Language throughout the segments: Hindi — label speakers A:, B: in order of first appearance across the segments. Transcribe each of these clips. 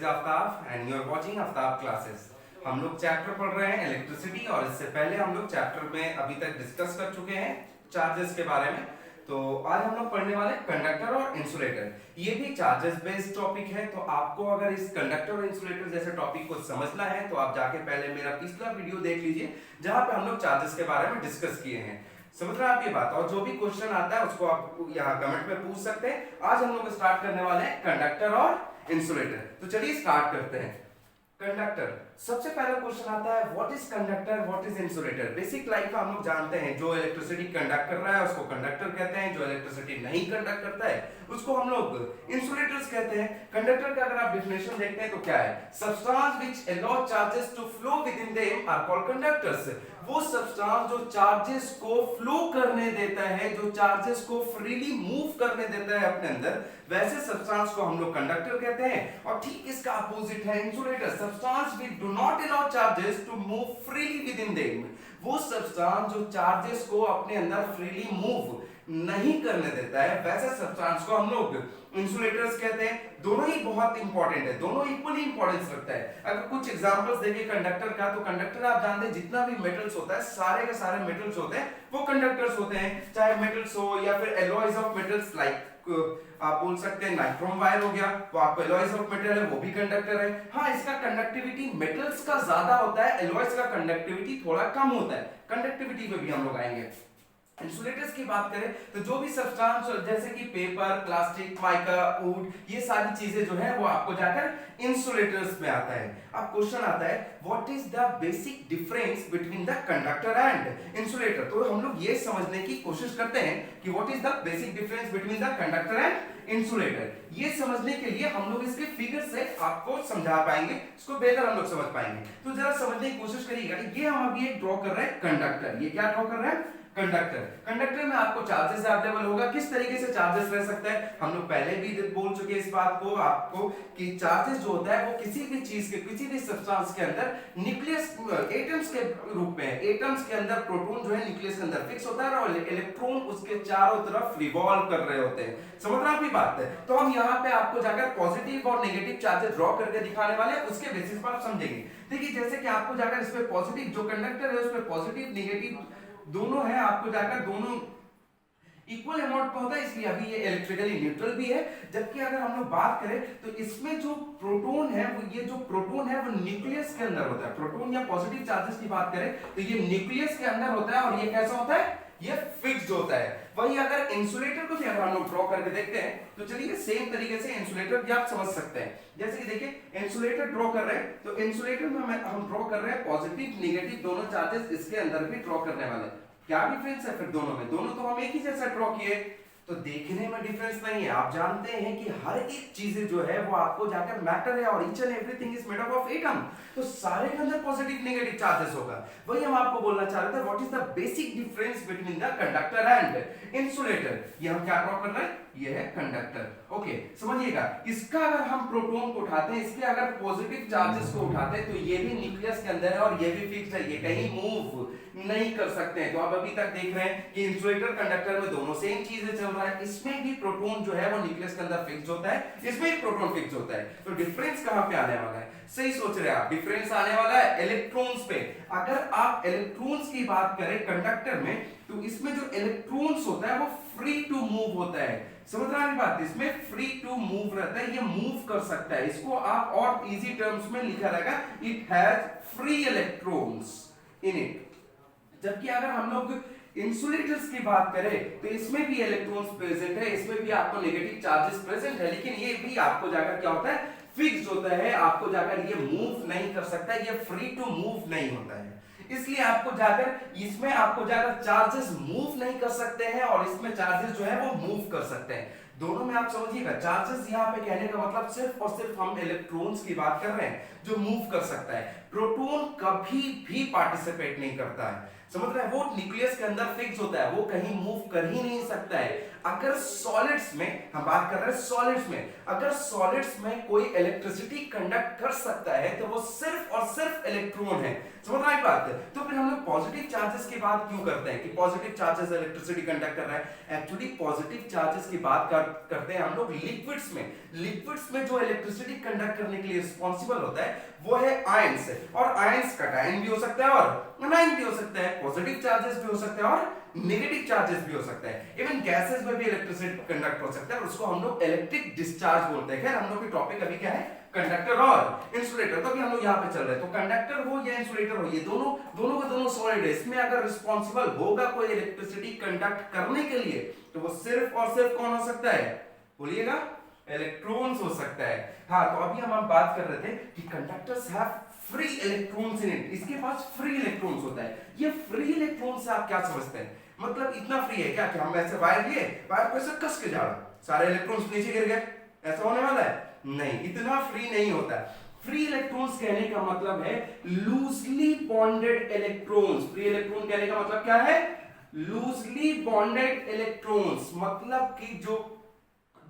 A: Aftab and you are watching Aftab classes. हम लोग चैप्टर पढ़ रहे हैं इलेक्ट्रिसिटी, और इससे पहले हम लोग चैप्टर में अभी तक डिस्कस कर चुके हैं चार्जेस के बारे में। तो आज हम लोग पढ़ने वाले कंडक्टर और इंसुलेटर। ये भी चार्जेस बेस्ड टॉपिक है, तो आपको अगर इस कंडक्टर और इंसुलेटर जैसे टॉपिक को समझना है तो आप जाके पहले मेरा पिछला वीडियो देख लीजिए जहां पे हम लोग चार्जेस के बारे में डिस्कस किए हैं। समझ रहे हैं आप ये बात? और जो भी क्वेश्चन आता है उसको आप यहाँ कमेंट में पूछ सकते हैं। आज हम लोग स्टार्ट करने वाले हैं कंडक्टर और इंसुलेटर। तो चलिए स्टार्ट करते हैं। कंडक्टर, सबसे पहला क्वेश्चन आता है what is conductor, what is insulator. Basic life का हम लोग जानते हैं, जो इलेक्ट्रिसिटी कंडक्ट कर रहा है उसको कंडक्टर कहते हैं, जो इलेक्ट्रिसिटी नहीं कंडक्ट करता है उसको हम लोग इंसुलेटर्स कहते हैं। कंडक्टर का अगर आप डेफिनेशन देखते हैं तो क्या है? Substance which allow charges to flow within them are called conductors. वो सब्सटेंस जो चार्जेस को फ्लो करने देता है, जो चार्जेस को फ्रीली मूव करने देता है अपने अंदर, वैसे सब्सटेंस को हम लोग कंडक्टर कहते हैं। और ठीक इसका अपोजिट है insulator, substance which do not allow charges to move freely within them. वो सब्सटेंस जो चार्जेस को अपने अंदर फ्रीली मूव नहीं करने देता है, वैसे सब्सटेंस को हम लोग इंसुलेटर्स कहते हैं। दोनों ही बहुत इंपॉर्टेंट है, दोनों इक्वली इंपॉर्टेंस रखता है। अगर कुछ एग्जांपल्स देखिए कंडक्टर का, तो कंडक्टर आप जानते हैं जितना भी मेटल्स होता है, सारे के सारे मेटल्स होते हैं वो कंडक्टर्स होते हैं। चाहे मेटल्स हो या फिर एलॉयज ऑफ मेटल्स, लाइक आप बोल सकते हैं नाइट्रोम वायर हो गया, वो आपको एलॉयज ऑफ मेटल है, वो भी कंडक्टर है। हाँ, इसका कंडक्टिविटी मेटल्स का ज्यादा होता है, एलॉयज का कंडक्टिविटी थोड़ा कम होता है। कंडक्टिविटी पे भी हम लोग आएंगे। इंसुलेटर्स की बात करें तो जो भी सब्सटेंस जैसे कि पेपर, प्लास्टिक, माइका, वुड, ये सारी चीजें जो है वो आपको जाकर इंसुलेटर्स में आता है। अब क्वेश्चन आता है what is the basic difference between the conductor and insulator. तो हम लोग ये समझने की कोशिश करते हैं कि what is the basic difference between the conductor and insulator. ये समझने के लिए हम लोग इसके फिगर से आपको समझा पाएंगे, इसको बेहतर हम लोग समझ पाएंगे। तो जरा समझने की कोशिश करिएगा। ये हम अभी एक ड्रॉ कर रहे हैं कंडक्टर। ये क्या ड्रॉ कर रहे हैं? कंडक्टर। कंडक्टर में आपको चार्जेस अवेलेबल होगा। किस तरीके से चार्जेस रह सकता है, हम लोग पहले भी बोल चुके हैं इस बात को आपको कि चार्जेस जो होता है वो किसी भी चीज के, किसी भी सब्सटेंस के अंदर न्यूक्लियस एटम्स के रूप में है। एटम्स के अंदर प्रोटॉन जो है न्यूक्लियस के अंदर फिक्स होता है और इलेक्ट्रॉन उसके चारों तरफ रिवॉल्व कर रहे होते हैं। समझ रहे हैं आपकी बात है? तो हम यहाँ पे आपको जाकर पॉजिटिव और नेगेटिव चार्जेस ड्रॉ करके दिखाने वाले हैं, उसके बेसिस पर आप समझेंगे। देखिए जैसे कि आपको जाकर इसमें पॉजिटिव, जो कंडक्टर है उसमें पॉजिटिव नेगेटिव दोनों है, आपको जाकर दोनों इक्वल अमाउंट पे होता है, इसलिए अभी ये इलेक्ट्रिकली न्यूट्रल भी है। जबकि अगर हम लोग बात करें तो इसमें जो प्रोटॉन है वो, ये जो प्रोटॉन है वो न्यूक्लियस के अंदर होता है। प्रोटॉन या पॉजिटिव चार्जेस की बात करें तो ये न्यूक्लियस के अंदर होता है और ये कैसा होता है? ये फिक्स्ड होता है। वही अगर इंसुलेटर को भी अगर हम लोग ड्रॉ करके देखते हैं तो चलिए सेम तरीके से इंसुलेटर भी आप समझ सकते हैं। जैसे कि देखिए इंसुलेटर ड्रॉ कर रहे हैं, तो इंसुलेटर में हम ड्रॉ कर रहे हैं पॉजिटिव नेगेटिव दोनों चार्जेस इसके अंदर भी ड्रॉ करने वाले। क्या डिफरेंस है फिर दोनों में? दोनों तो हम एक ही जैसा ड्रॉ किए, तो देखने में डिफरेंस नहीं है। आप जानते हैं कि हर एक चीज जो है वो आपको जाकर मैटर है और each and everything is made up of atom, तो सारे के अंदर पॉजिटिव नेगेटिव चार्जेस होगा। वही हम आपको बोलना चाह रहे थे what is the basic difference between the conductor and insulator. ये हम क्या ड्रॉ कर रहे हैं? ये है कंडक्टर। ओके, समझिएगा। इसका अगर हम प्रोटॉन को उठाते हैं, इसके अगर पॉजिटिव चार्जेस को उठाते हैं, तो ये भी न्यूक्लियस के अंदर है और ये भी फिक्स्ड है, ये कहीं मूव नहीं कर सकते हैं। तो आप अभी तक देख रहे हैं कि इंसुलेटर कंडक्टर में दोनों सेम चीजें चल रहा है। इसमें भी प्रोटॉन जो है वो न्यूक्लियस के अंदर फिक्स्ड होता है, इसमें भी प्रोटॉन फिक्स्ड होता है। तो डिफरेंस कहां पे आने वाला है? सही सोच रहे हैं आप, डिफरेंस आने वाला है इलेक्ट्रॉन्स पे। अगर आप इलेक्ट्रॉन्स की बात करें कंडक्टर में, तो इसमें जो इलेक्ट्रॉन्स होता है वो फ्री टू मूव होता है। समझ रहे हैं बात? इसमें फ्री टू मूव रहता है, ये मूव कर सकता है। इसको आप और इजी टर्म्स में लिखा रहेगा it has free electrons in it. जबकि अगर हम लोग इंसुलेटर्स की बात करें तो इसमें भी इलेक्ट्रॉन्स प्रेजेंट है, इसमें भी आपको नेगेटिव चार्जेस प्रेजेंट है, लेकिन ये भी आपको जाकर क्या होता है? फिक्स्ड होता है। आपको जाकर ये मूव नहीं कर सकता, ये फ्री टू मूव नहीं होता है। इसलिए आपको जाकर इसमें आपको जाकर चार्जेस मूव नहीं कर सकते हैं और इसमें चार्जेस जो है वो मूव कर सकते हैं। दोनों में आप समझिएगा, चार्जेस यहाँ पे कहने का मतलब सिर्फ और सिर्फ हम इलेक्ट्रॉन्स की बात कर रहे हैं जो मूव कर सकता है। प्रोटॉन कभी भी पार्टिसिपेट नहीं करता है, समझ रहे हैं? वो न्यूक्लियस के अंदर फिक्स होता है, वो कहीं मूव कर ही नहीं सकता है। अगर सॉलिड्स में, हम बात कर रहे हैं सॉलिड्स में, अगर सॉलिड्स में कोई इलेक्ट्रिसिटी कंडक्ट कर सकता है तो वो सिर्फ और सिर्फ इलेक्ट्रॉन है, समझ रहे हैं बात? तो फिर हम लोग पॉजिटिव चार्जेस की बात क्यों करते हैं कि पॉजिटिव चार्जेस इलेक्ट्रिसिटी कंडक्ट कर रहा है? एक्चुअली पॉजिटिव चार्जेस की बात करते हैं हम लोग लिक्विड्स में। लिक्विड्स में जो इलेक्ट्रिसिटी कंडक्ट करने के लिए रिस्पॉन्सिबल होता है वो है आयंस, और आयंस कैटायन भी हो सकता है और एनायन भी हो सकता है, पॉजिटिव चार्जेस भी हो सकते हैं और नेगेटिव चार्जेस भी हो सकता है। इवन गैसेस में भी इलेक्ट्रिसिटी कंडक्ट हो सकता है, उसको हम लोग इलेक्ट्रिक डिस्चार्ज बोलते हैं। खैर हम लोग की टॉपिक अभी क्या है, कंडक्टर और इंसुलेटर, तो अभी हम लोग यहाँ पे चल रहे हैं। तो कंडक्टर हो या इंसुलेटर हो, ये दोनों के दोनों सॉलिड है। इसमें अगर रिस्पॉन्सिबल होगा कोई इलेक्ट्रिसिटी कंडक्ट करने के लिए तो वो सिर्फ और सिर्फ कौन हो सकता है, बोलिएगा? इलेक्ट्रॉन्स हो सकता है। हाँ, तो अभी हम बात कर रहे थे कि conductors have free electrons in it, इसके पास फ्री इलेक्ट्रॉन्स होता है। ये फ्री इलेक्ट्रॉन से आप क्या समझते हैं? मतलब इतना फ्री है क्या कि हम ऐसे वायर लिए, वायर को ऐसे कस के झाड़ा, सारे इलेक्ट्रॉन्स नीचे गिर गए, ऐसा होने वाला है? नहीं, इतना फ्री नहीं होता। फ्री इलेक्ट्रॉन्स कहने का मतलब है loosely bonded electrons. Free electron कहने का मतलब क्या है? लूजली बॉन्डेड इलेक्ट्रॉन्स, मतलब कि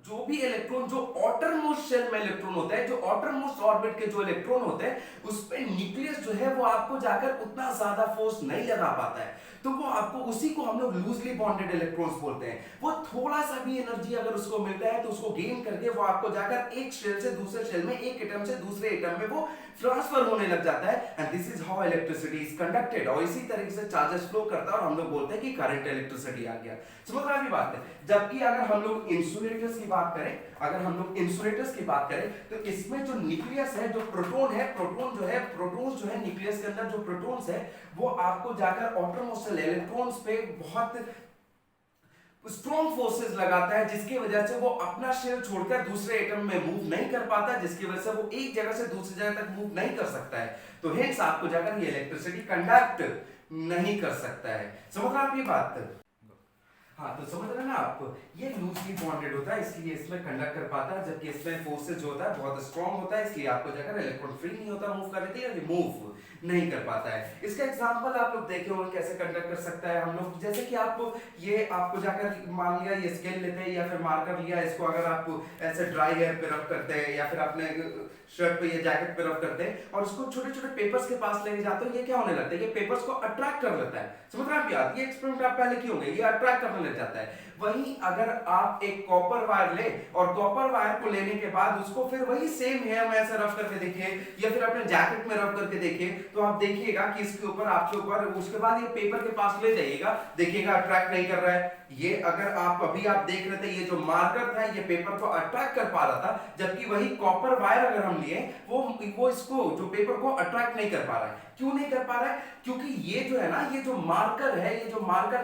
A: जो भी इलेक्ट्रॉन जो ऑटरमोस्ट शेल में इलेक्ट्रॉन होता है, जो ऑटरमोस्ट ऑर्बिट के जो इलेक्ट्रॉन होते हैं उस पे न्यूक्लियस जो है वो आपको जाकर उतना ज्यादा फोर्स नहीं लगा पाता है, तो वो आपको, उसी को हम लोग लूजली बॉन्डेड इलेक्ट्रॉन्स बोलते हैं। वो थोड़ा सा भी एनर्जी अगर उसको मिलता है तो उसको गेन करके वो आपको जाकर एक शेल से दूसरे शेल में, एक एटम से दूसरे एटम में वो ट्रांसफर होने लग जाता है। And this is how electricity is conducted. और इसी तरीके से चार्जेस फ्लो करता है और हम लोग बोलते हैं कि करंट इलेक्ट्रिसिटी आ गया। समझ रहे हैं बात है? जबकि अगर हम लोग इंसुलेटर्स की बात करें, अगर हम लोग इंसुलेटर्स की बात करें तो इसमें जो न्यूक्लियस है, जो प्रोटॉन है, प्रोटॉन जो है न्यूक्लियस के अंदर जो प्रोटॉन्स है वो आपको जाकर ऑटरमोस्ट इलेक्ट्रॉन्स पे बहुत स्ट्रॉन्ग फोर्सेस लगाता है, जिसकी वजह से वो अपना शेल छोड़कर दूसरे एटम में मूव नहीं कर पाता, जिसकी वजह से वो एक जगह से दूसरी जगह तक मूव नहीं कर सकता है। तो हेंस आपको जाकर ये इलेक्ट्रिसिटी कंडक्ट नहीं कर सकता है। समझ रहे आप ये बात? हाँ, तो समझ रहे हैं ना आप? ये लूजली बॉन्डेड होता है इसलिए इसमें कंडक्ट कर पाता है, जबकि इसमें फोर्सेस जो होता है बहुत स्ट्रॉन्ग होता है, इसलिए आपको जाकर इलेक्ट्रॉन फ्री नहीं होता मूव करने के लिए, मूव नहीं कर पाता है। इसका एग्जांपल आप लोग देखे होंगे कैसे कंडक्ट कर सकता है हम लोग, जैसे कि आपको जाकर मान लिया ये स्केल लेते हैं या फिर मार्कर लिया, इसको अगर आप ऐसे ड्राई एयर पे रब करते हैं या फिर अपने शर्ट पे या जैकेट पे रब करते हैं और उसको छोटे छोटे पेपर्स के पास लेके जाते हो, ये क्या होने लगता है? ये पेपर्स को अट्रैक्ट कर लेता है। समझ रहे हैं आप? याद, ये एक्सपेरिमेंट आप पहले किए होंगे, ये अट्रैक्ट करने लग जाता है। वहीं अगर आप एक कॉपर वायर ले और कॉपर वायर को लेने के बाद उसको फिर वही सेम हेयर में ऐसे रब करके देखिए या फिर अपने जैकेट में रब करके देखिए, तो आप देखिएगा कि इसके ऊपर, आपके ऊपर, उसके बाद ये पेपर के पास ले जाइएगा, देखिएगा अट्रैक्ट नहीं कर रहा है। ये अगर आप अभी आप देख रहे थे, ये जो मार्कर था ये पेपर को अट्रैक्ट कर पा रहा था, जबकि वही कॉपर वायर अगर हम लिए वो इसको, जो पेपर को अट्रैक्ट नहीं कर पा रहा है। क्यों नहीं कर पा रहा है? क्योंकि ये जो है ना, ये जो मार्कर है,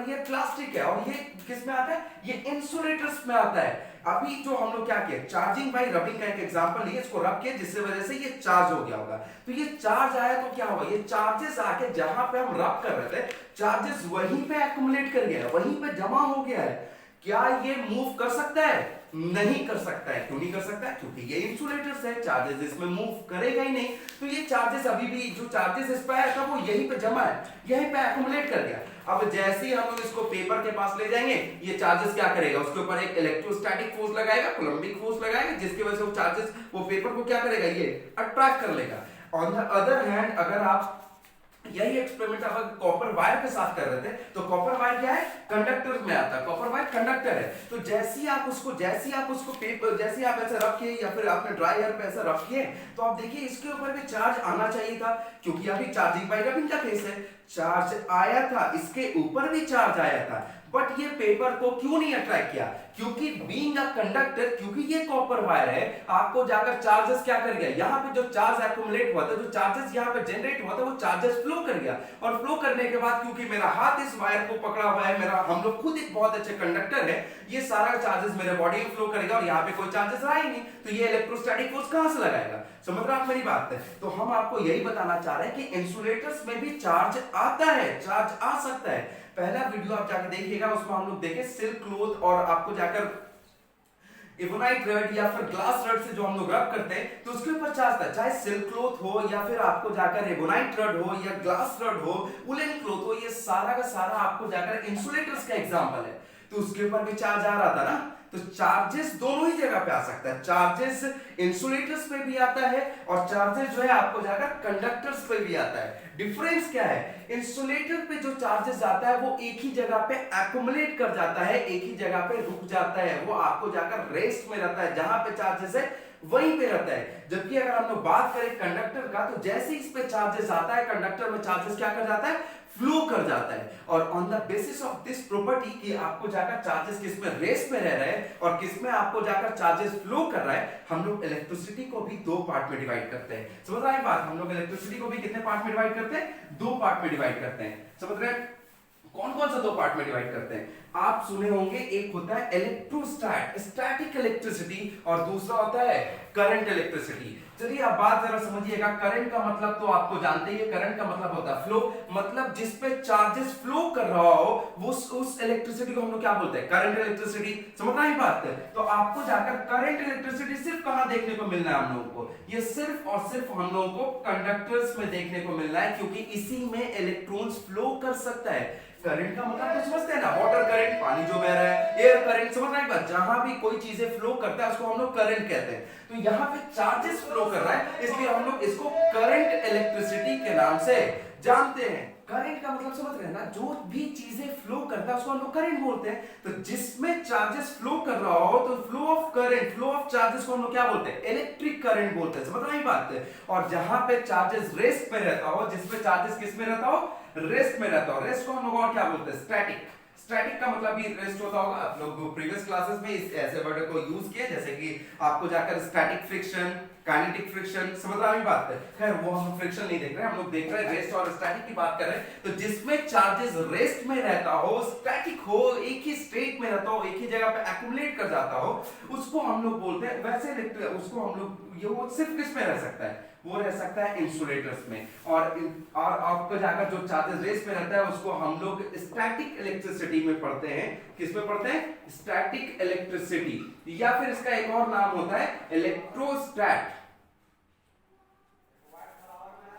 A: ये प्लास्टिक है और ये किस में आता है? ये इंसुलेटर्स में आता है। अभी जो हम लोग क्या किए, चार्जिंग बाय रबिंग का एक एग्जांपल लिए, इसको रब किए जिससे वजह से ये चार्ज हो गया होगा। तो ये चार्ज आया तो क्या होगा? ये चार्जेस आके जहां पे हम रब कर रहे थे, चार्जेस वहीं पे एक्युमुलेट कर गया है, वहीं पे जमा हो गया है। क्या ये मूव कर सकता है? नहीं कर सकता है। क्यों नहीं कर सकता है? क्योंकि ये इंसुलेटर्स है, चार्जेस इसमें मूव करेगा ही नहीं। तो ये चार्जेस अभी भी, जो चार्जेस इस पे आया था वो यहीं पे जमा है, यहीं पे एक्युमुलेट कर गया। अब जैसे ही हम लोग इसको पेपर के पास ले जाएंगे, ये चार्जेस क्या करेगा? उसके ऊपर एक इलेक्ट्रोस्टैटिक फोर्स लगाएगा, कूलम्बिक फोर्स लगाएगा, जिसकी वजह से वो चार्जेस, वो पेपर को क्या करेगा? ये अट्रैक्ट कर लेगा। ऑन द अदर हैंड, अगर आप यही एक्सपेरिमेंट अगर कॉपर वायर के साथ कर रहे थे, तो कॉपर वायर क्या है? कंडक्टर में आता है। कॉपर वायर कंडक्टर है। तो जैसे ही आप उसको पेपर, जैसे आप ऐसे रख किए या फिर आपने ड्राई एयर पे ऐसे रख किए, तो आप देखिए इसके ऊपर भी चार्ज आना चाहिए था, क्योंकि अभी चार्जिंग बाय रबिंग का केस है, चार्ज आया था, इसके ऊपर भी चार्ज आया था, बट ये पेपर को क्यों नहीं अट्रैक्ट किया? क्योंकि बीइंग अ कंडक्टर, क्योंकि ये कॉपर वायर है, आपको जाकर चार्जेस क्या कर गया? यहाँ पे जो चार्ज एक्युमुलेट हुआ था, जो चार्जेस यहाँ पे जनरेट हुआ था, वो चार्जेस फ्लो कर गया। और फ्लो करने के बाद, क्योंकि मेरा हाथ इस वायर को पकड़ा हुआ है, हम लोग खुद एक बहुत अच्छे कंडक्टर है, ये सारा चार्जेस मेरे बॉडी में फ्लो करेगा और यहाँ पे कोई चार्जेस रहा ही नहीं, तो ये इलेक्ट्रोस्टैटिक फोर्स कहां से लगाएगा? समझ रहे आप मेरी बात है? तो हम आपको यही बताना चाह रहे हैं कि इंसुलेटर्स में भी चार्ज आता है, चार्ज आ सकता है। पहला वीडियो आप जाकर देखिएगा, उसमें हम लोग देखे सिल्क क्लॉथ और आपको जाकर एवोनाइट रड या फिर ग्लास रड से जो हम लोग रब करते हैं तो उसके ऊपर चार्ज था, चाहे सिल्क क्लॉथ हो या फिर आपको जाकर एवोनाइट रड हो या ग्लास रड हो, वुलन क्लॉथ हो, ये सारा का सारा आपको जाकर इंसुलेटर्स का एग्जांपल है। तो उसके ऊपर भी चार्ज आ रहा था ना, तो चार्जेस दोनों ही जगह पे आ सकता है, चार्जेस इंसुलेटर्स पे भी आता है और चार्जेस जो है आपको जाकर कंडक्टर्स पे भी आता है। डिफरेंस क्या है, इंसुलेटर पे जो चार्जेस आता है वो एक ही जगह पे एक्युमुलेट कर जाता है, एक ही जगह पे रुक जाता है, वो आपको जाकर रेस्ट में रहता है, जहां पे चार्जेस है वहीं पे रहता है। जबकि अगर हम लोग बात करें कंडक्टर का, तो जैसे ही इस पे चार्जेस आता है, कंडक्टर में चार्जेस क्या कर जाता है, फ्लो कर जाता है। और on the basis of this property कि आपको जाकर चार्जेस किस में रेस्ट में रह रहे हैं और किस में आपको जाकर चार्जेस फ्लो कर रहा है, हम लोग इलेक्ट्रिसिटी को भी दो पार्ट में डिवाइड करते हैं। समझ रहे हैं बात, हम लोग इलेक्ट्रिसिटी को भी कितने पार्ट में डिवाइड करते हैं, दो पार्ट में डिवाइड करते हैं। समझ रहे हैं, कौन कौन सा दो पार्ट में डिवाइड करते हैं, आप सुने होंगे, एक होता है इलेक्ट्रोस्टैट, स्टैटिक इलेक्ट्रिसिटी, और दूसरा होता है करंट इलेक्ट्रिसिटी। चलिए आप बात जरा समझिएगा, करंट का मतलब तो आपको जानते ही है, करंट का मतलब होता है फ्लो, मतलब जिस पे चार्जेस फ्लो कर रहा हो वो उस इलेक्ट्रिसिटी को हम लोग क्या बोलते हैं, करंट इलेक्ट्रिसिटी। समझ रहे हैं बात, तो आपको जाकर करंट इलेक्ट्रिसिटी सिर्फ कहां देखने को मिलना है हम लोगों को, ये सिर्फ और सिर्फ हम लोगों को कंडक्टर्स में देखने को मिलना है, क्योंकि इसी में इलेक्ट्रॉन्स फ्लो कर सकता है। करंट का मतलब तो समझते हैं ना, वाटर करंट, पानी जो बह रहा है, एयर करंट, समझ रहे हैं, जहां भी कोई चीजें फ्लो करता है उसको हम लोग करंट कहते हैं। तो यहाँ पे चार्जेस फ्लो कर रहा है, इसलिए हम लोग इसको करंट इलेक्ट्रिसिटी के नाम से जानते हैं। करंट का मतलब समझ रहे हैं ना, जो भी चीजें फ्लो करता है उसको हम लोग करंट बोलते हैं। तो जिसमें चार्जेस फ्लो कर रहा हो तो flow of current, flow of charges को हम लोग क्या बोलते हैं, इलेक्ट्रिक करंट बोलते हैं। समझ रहे हैं बात, और जहां पे चार्जेस रेस्ट में रहता हो, जिसपे चार्जेस किस में रहता हो, रेस्ट में रहता हो, रेस्ट को हम लोग और क्या बोलते हैं, स्टैटिक। स्टैटिक का मतलब भी रेस्ट होता होगा, आप लोग प्रीवियस क्लासेस में इस ऐसे वर्ड को यूज किए, जैसे कि आपको जाकर स्टैटिक फ्रिक्शन, काइनेटिक फ्रिक्शन, समझ रहा है बात है। खैर वो हम फ्रिक्शन नहीं देख रहे हैं, हम लोग देख रहे हैं रेस्ट और स्टैटिक की बात कर रहे हैं। तो जिसमें चार्जेस रेस्ट में रहता हो, स्टैटिक हो, एक ही स्टेट में रहता हो, एक ही जगह पे एक्युमुलेट कर जाता हो, उसको हम लोग बोलते हैं। वैसे उसको हम लोग, ये वो सिर्फ किस में रह सकता है, वो रह सकता है इंसुलेटर्स में। और आपको जाकर जो चार्जेस रेस्ट में रहता है उसको हम लोग स्टैटिक इलेक्ट्रिसिटी में पढ़ते हैं। किस में पढ़ते हैं, स्टैटिक इलेक्ट्रिसिटी, या फिर इसका एक और नाम होता है इलेक्ट्रोस्टैट,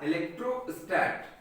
A: इलेक्ट्रोस्टैट,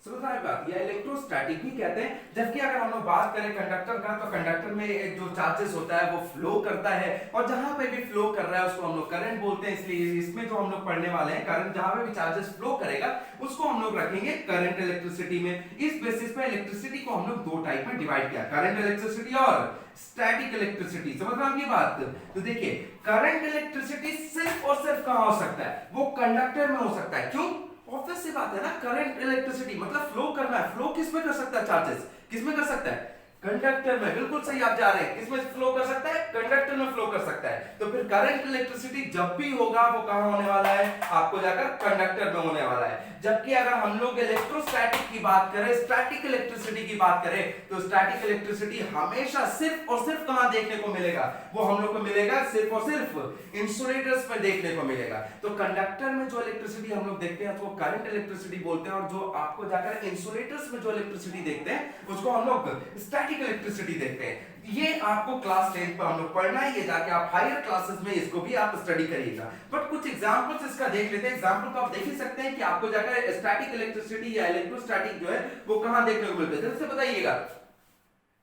A: समझ रहे हैं बात, या इलेक्ट्रोस्टैटिक भी कहते हैं। जबकि अगर हम लोग बात करें कंडक्टर का, तो कंडक्टर में जो चार्जेस होता है वो फ्लो करता है, और जहां पे भी फ्लो कर रहा है उसको हम लोग करंट बोलते हैं। इसलिए इसमें जो हम लोग पढ़ने वाले हैं, करंट जहां पे भी चार्जेस फ्लो करेगा उसको हम लोग रखेंगे करंट इलेक्ट्रिसिटी में। इस बेसिस पे इलेक्ट्रिसिटी को हम लोग दो टाइप में डिवाइड किया, करंट इलेक्ट्रिसिटी और स्टैटिक इलेक्ट्रिसिटी। समझ रहे हैं ये बात, तो देखिए करंट इलेक्ट्रिसिटी सिर्फ और सिर्फ कहां हो सकता है, वो कंडक्टर में हो सकता है। क्यों, ऑब्वियस सी बात है ना, करंट इलेक्ट्रिसिटी मतलब फ्लो करना है। फ्लो किस में कर सकता है, चार्जेस किस में कर सकता है, कंडक्टर में। बिल्कुल सही आप जा रहे हैं, किसमें फ्लो कर सकता है, कंडक्टर में फ्लो कर सकता है। तो फिर करंट इलेक्ट्रिसिटी जब भी होगा वो कहां होने वाला है, आपको जाकर कंडक्टर में होने वाला है। जबकि अगर हम लोग इलेक्ट्रोस्टैटिक की बात करें, स्टैटिक इलेक्ट्रिसिटी की बात करें, तो स्टैटिक इलेक्ट्रिसिटी हमेशा सिर्फ और सिर्फ कहां देखने को मिलेगा, वो हम लोग को मिलेगा सिर्फ और सिर्फ इंसुलेटर्स में देखने को मिलेगा। तो कंडक्टर में जो इलेक्ट्रिसिटी हम लोग देखते हैं उसको करंट इलेक्ट्रिसिटी बोलते हैं, और जो आपको जाकर इंसुलेटर्स में जो इलेक्ट्रिसिटी देखते हैं उसको हम लोग स्टैटिक इलेक्ट्रिसिटी देखते हैं। ये आपको क्लास 10 पर हम लोग पढ़ना है, ये जाके आप हायर क्लासेस में इसको भी आप स्टडी करिएगा। बट कुछ एग्जांपल्स इसका देख लेते हैं। एग्जांपल को आप देख ही सकते हैं कि आपको जाकर स्टैटिक इलेक्ट्रिसिटी या इलेक्ट्रोस्टैटिक जो है वो कहां देखने को मिलता है, जैसे बताइएगा,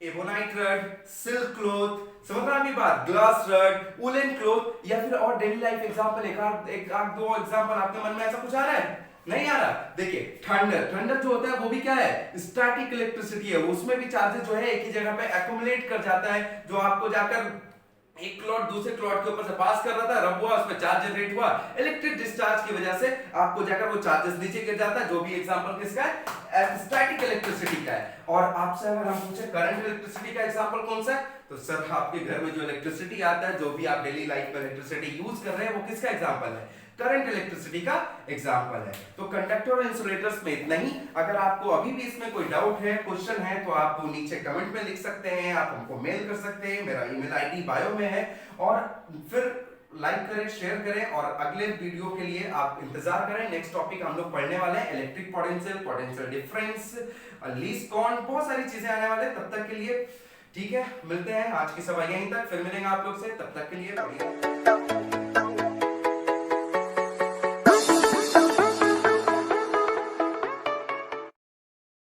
A: एवोनाइट रड, सिल्क क्लॉथ, समझ रहे हैं बात, ग्लास रड, वुलन क्लॉथ, या फिर और डेली लाइफ एग्जांपल एक आध दो एग्जांपल आपके मन में ऐसा कुछ आ रहा है, नहीं आ रहा। देखिए थंडर जो होता है वो भी क्या है, स्टैटिक इलेक्ट्रिसिटी है, उसमें भी चार्जेस जो है एक ही जगह पे एक्युमुलेट कर जाता है। जो आपको जाकर एक क्लॉट दूसरे क्लॉट के ऊपर से पास कर रहा था, रब हुआ, उसमें चार्ज जनरेट हुआ, इलेक्ट्रिक डिस्चार्ज की वजह से आपको जाकर वो चार्जेस नीचे गिर जाता है। जो भी एग्जांपल किसका है, स्टैटिक इलेक्ट्रिसिटी का है। और आपसे अगर हम पूछे करंट इलेक्ट्रिसिटी का एग्जांपल कौन सा है, तो सर आपके घर में जो इलेक्ट्रिसिटी आता है, जो भी आप डेली लाइफ में इलेक्ट्रिसिटी यूज कर रहे हैं, वो किसका एग्जांपल है, करंट इलेक्ट्रिसिटी का एग्जांपल है। तो कंडक्टर और इंसुलेटर्स में इतना ही। अगर आपको अभी भी इसमें कोई डाउट है, क्वेश्चन है, तो आप नीचे कमेंट में लिख सकते हैं, आप हमको मेल कर सकते हैं, मेरा ईमेल आईडी बायो में है। और फिर लाइक करें, शेयर करें, और अगले वीडियो के लिए आप इंतजार करें। नेक्स्ट टॉपिक हम लोग पढ़ने वाले हैं electric potential, potential difference, least count, बहुत सारी चीजें आने वाले हैं। तब तक के लिए ठीक है, मिलते हैं आज की सभा यहीं तक, फिर मिलेंगे आप लोग से, तब तक के लिए बढ़िया।